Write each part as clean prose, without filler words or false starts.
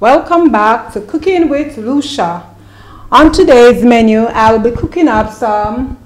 Welcome back to Cooking with Lucia. On today's menu, I'll be cooking up some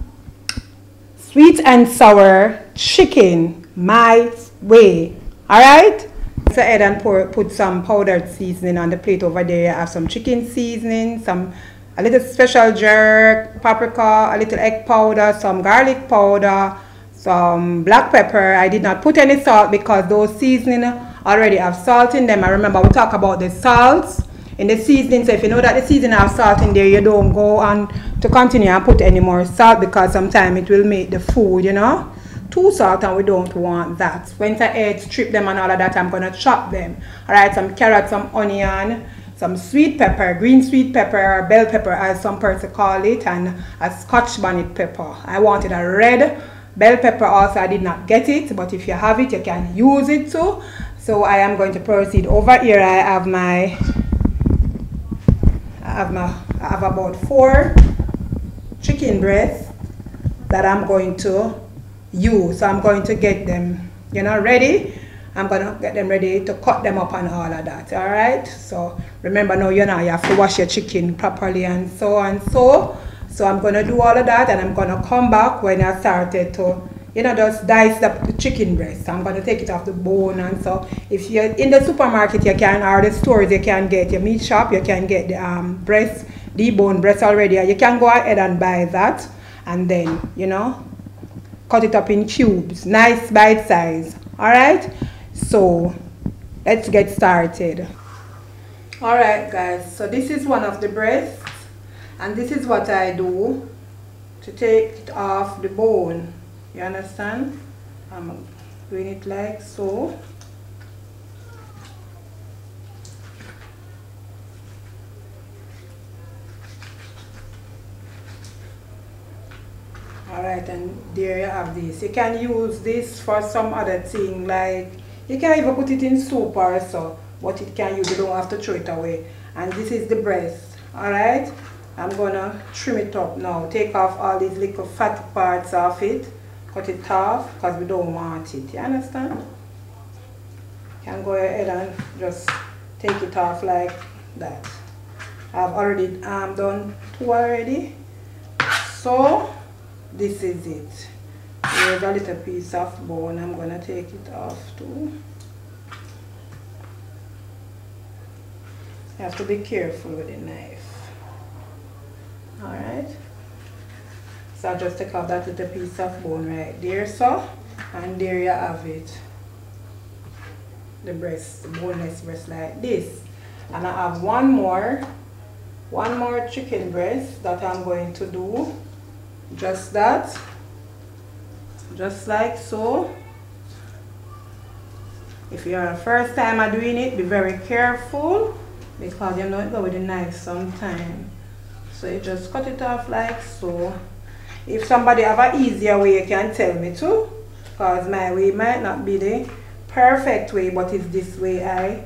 sweet and sour chicken my way. Alright? Go ahead and put some powdered seasoning on the plate over there. I have some chicken seasoning, a little special jerk, paprika, a little egg powder, some garlic powder, some black pepper. I did not put any salt because those seasoning already have salt in them. I remember we talk about the salts in the seasoning. So if you know that the seasoning have salt in there, you don't go on to continue and put any more salt because sometimes it will make the food, you know, too salt, and we don't want that. When I add, strip them and all of that, I'm gonna chop them. Alright, some carrot, some onion, some sweet pepper, green sweet pepper or bell pepper as some person call it, and a Scotch bonnet pepper. I wanted a red bell pepper also. I did not get it, but if you have it, you can use it too. So I am going to proceed. Over here I have about 4 chicken breasts that I'm going to use. So I'm going to get them, you know, ready. I'm going to get them ready to cut them up and all of that. All right. So remember now, you know, you have to wash your chicken properly and so and so. So I'm going to do all of that, and I'm going to come back when I started to, you know, just dice the chicken breast. I'm going to take it off the bone. And so if you're in the supermarket, you can, or the stores, you can get your meat shop, you can get the breast, deboned breast already. You can go ahead and buy that, and then, you know, cut it up in cubes, nice bite size. All right. So let's get started. All right, guys. So this is one of the breasts, and this is what I do to take it off the bone. You understand? I'm doing it like so. Alright, and there you have this. You can use this for some other thing, like you can even put it in soup or so, but it can use, you don't have to throw it away. And this is the breast. Alright, I'm gonna trim it up now. Take off all these little fat parts of it. Cut it off because we don't want it. You understand? You can go ahead and just take it off like that. I've already done 2 already. So this is it. Here's a little piece of bone. I'm gonna take it off too. You have to be careful with the knife. Alright. So I'll just take off that little piece of bone right there, so, and there you have it. The breast, the boneless breast like this. And I have one more chicken breast that I'm going to do. Just that. Just like so. If you're the first time doing it, be very careful because you know it go with the knife sometimes. So you just cut it off like so. If somebody have an easier way, you can tell me too, because my way might not be the perfect way, but it's this way I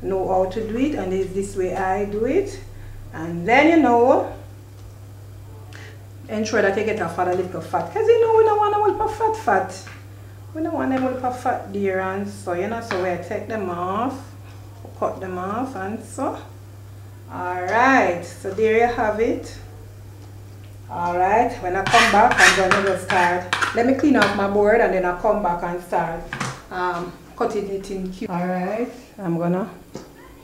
know how to do it, and it's this way I do it. And then, you know, ensure that you get off a little fat, because you know we don't want to whip a fat. We don't want to whip a fat there, and so, you know, so we take them off, cut them off, and so. Alright, so there you have it. Alright, when I come back, I'm going to just start. Let me clean up my board, and then I'll come back and start cutting it in cubes. Alright, I'm going to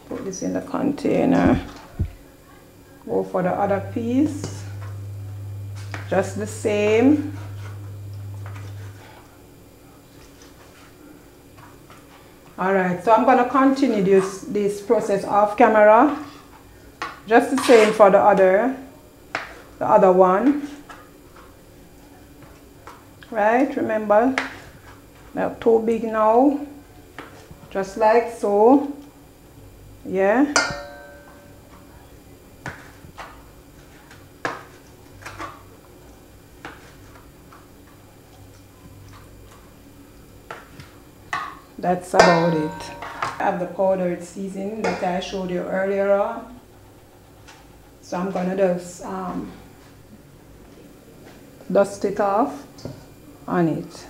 put this in the container. Go for the other piece. Just the same. Alright, so I'm going to continue this process off camera. Just the same for the other one. Right, remember, they're too big now. Just like so. Yeah. That's about it. I have the powdered seasoning that I showed you earlier on. So I'm gonna just dust it off on it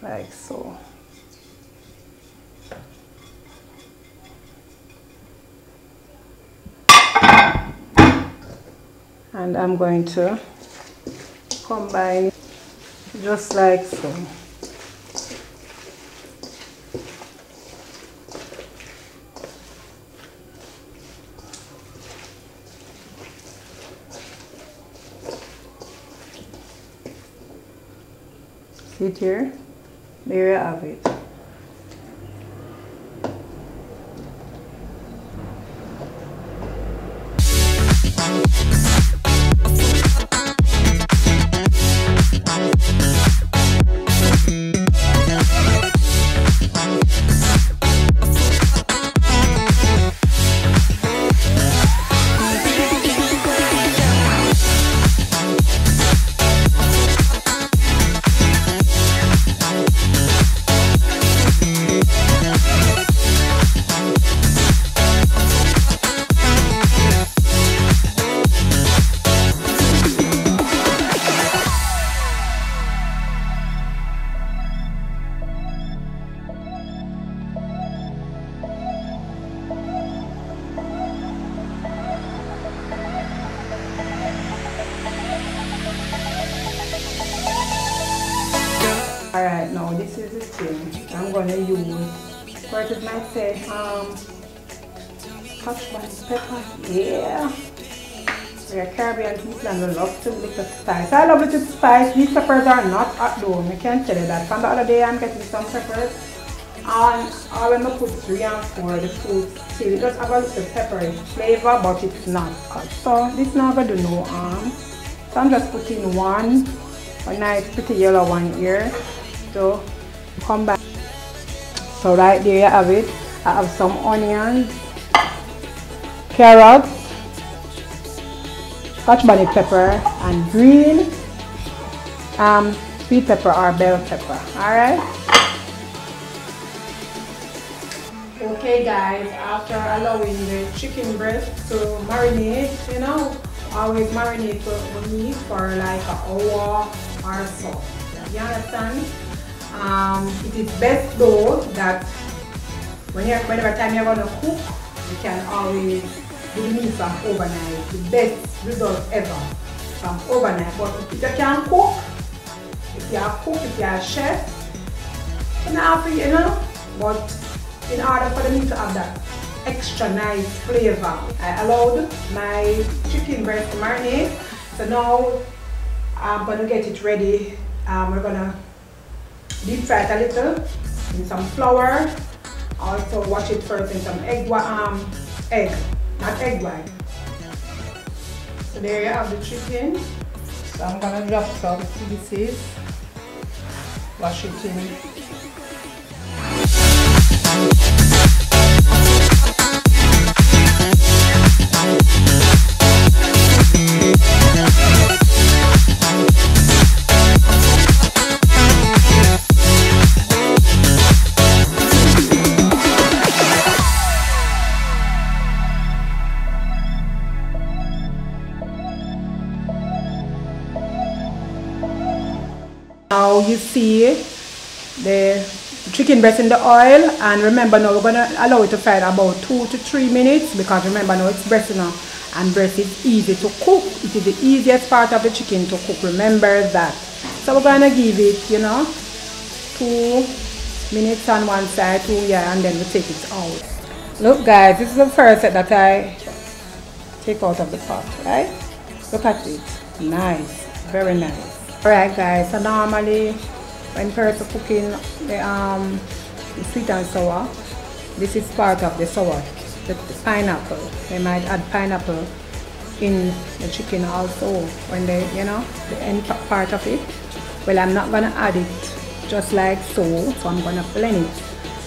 like so. and I'm going to combine it just like so. See it here? There you have it. Alright, now this is the thing I'm gonna use. First it might say Scotch bonnet pepper. Yeah. We are Caribbean people and we love to little spice. I love little spice. These peppers are not hot though. I can tell you that. From the other day I'm getting some peppers and when I put 3 and 4 the food still it does have a little peppery flavor but it's not hot. So this now gonna do no harm. So I'm just putting a nice pretty yellow one here. So come back. So right there you have it. I have some onions, carrots, Scotch bonnet pepper, and green sweet pepper or bell pepper. Alright. Okay guys, after allowing the chicken breast to marinate, you know, always marinate the meat for like an hour or so. You understand? It is best though that whenever time you're gonna cook, you can always do the meat from overnight. The best result ever from overnight. But if you can cook, if you're a chef, you know, but in order for the meat to have that extra nice flavor, I allowed my chicken breast to marinate. So now I'm gonna get it ready. We're gonna deep fry it a little in some flour. Also wash it first in some egg, not egg white. So there you have the chicken. So I'm gonna drop some pieces, wash it in. Now you see the chicken breast in the oil, and remember now we're gonna allow it to fry about 2 to 3 minutes because remember now it's breast now, and breast is easy to cook. It is the easiest part of the chicken to cook. Remember that. So we're gonna give it, you know, 2 minutes on one side, and then we take it out. Look guys, this is the first set that I take out of the pot, right? Look at it. Nice, very nice. Alright guys, so normally when person cooking the sweet and sour, this is part of the sour, the pineapple. They might add pineapple in the chicken also when they, you know, the end part of it. Well, I'm not gonna add it just like so I'm gonna blend it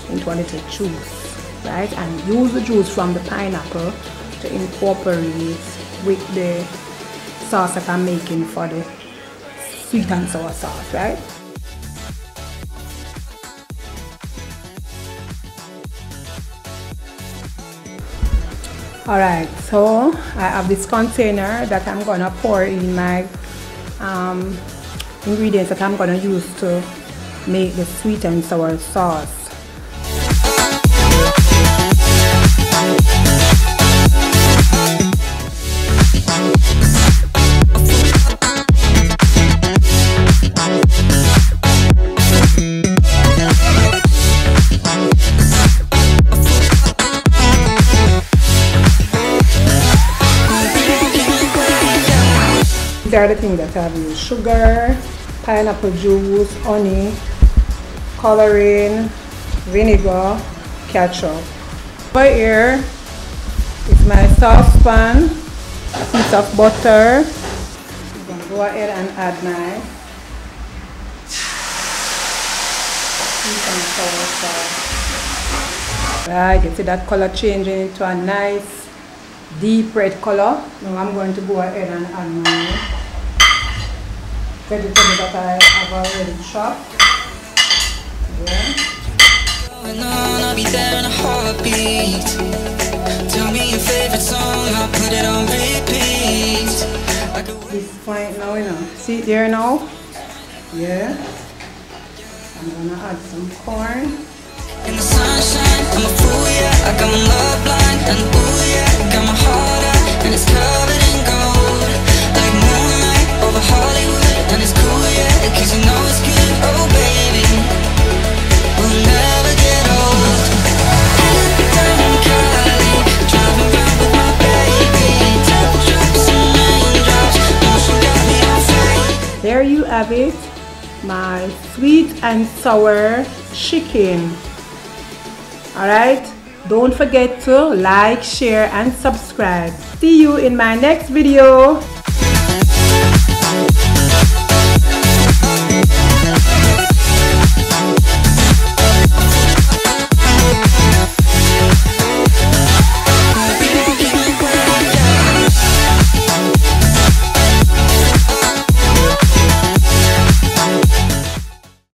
into a little juice, right? And use the juice from the pineapple to incorporate with the sauce that I'm making for the sweet and sour sauce, right? Alright, so I have this container that I'm gonna pour in my ingredients that I'm gonna use to make the sweet and sour sauce. these are the things that I've used: sugar, pineapple juice, honey, coloring, vinegar, ketchup. Over here is my saucepan, a piece of butter. I'm going to go ahead and add my sweet and sour sauce. Right, you see that color changing into a nice deep red color. Now I'm going to go ahead and add my vegetable that I have already chopped. Yeah. I'll be there in a heartbeat. Tell me your favorite song, I'll put it on repeat. This point now, you know. See it there now? Yeah. I'm gonna add some corn. In the sunshine, I'm a fool, yeah. I got my love blind, and ooh, yeah. Got my heart out, and it's covered in gold. Like moonlight over Hollywood, and it's cool, yeah. Cause you know it's good, oh baby. We'll never get old. Down in Cali, driving around with my baby. Drops and raindrops, motion got me on fire. There you have it, my sweet and sour chicken. Alright, don't forget to like, share and subscribe. See you in my next video.